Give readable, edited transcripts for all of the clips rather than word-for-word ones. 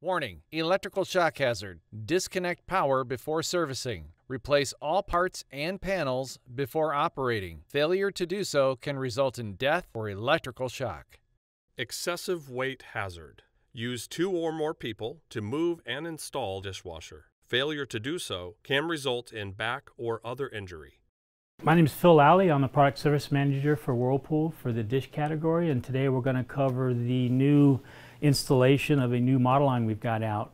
Warning: electrical shock hazard. Disconnect power before servicing. Replace all parts and panels before operating. Failure to do so can result in death or electrical shock. Excessive weight hazard. Use 2 or more people to move and install dishwasher. Failure to do so can result in back or other injury. My name is Phil Lally. I'm the Product Service Manager for Whirlpool for the dish category, and today we're going to cover the new installation of a new model line we've got out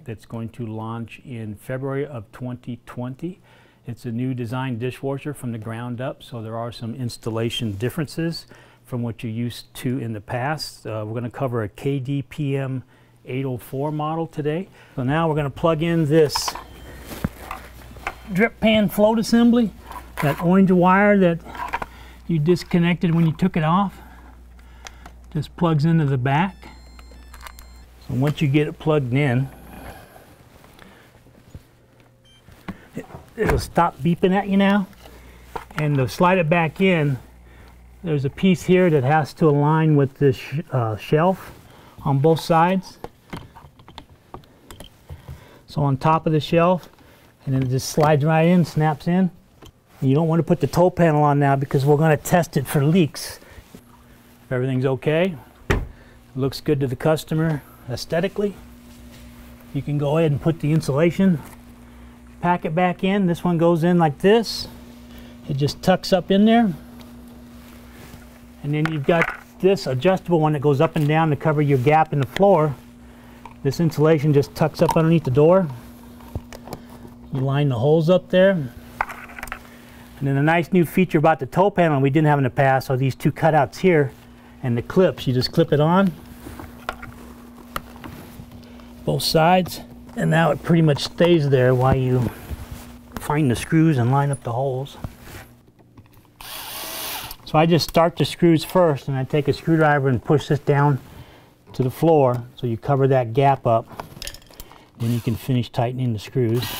that's going to launch in February of 2020. It's a new design dishwasher from the ground up, so there are some installation differences from what you're used to in the past. We're going to cover a KDPM 804 model today. So now we're going to plug in this drip pan float assembly, that orange wire that you disconnected when you took it off. Just plugs into the back. So once you get it plugged in, it'll stop beeping at you now. And to slide it back in, there's a piece here that has to align with this shelf on both sides. So on top of the shelf, and then it just slides right in, snaps in. You don't want to put the toe panel on now because we're going to test it for leaks. If everything's okay, looks good to the customer aesthetically, you can go ahead and put the insulation packet back in. This one goes in like this. It just tucks up in there. And then you've got this adjustable one that goes up and down to cover your gap in the floor. This insulation just tucks up underneath the door. You line the holes up there. And then a nice new feature about the toe panel we didn't have in the past are these 2 cutouts here and the clips. You just clip it on both sides, and now it pretty much stays there while you find the screws and line up the holes. So I just start the screws first, and I take a screwdriver and push this down to the floor so you cover that gap up. Then you can finish tightening the screws.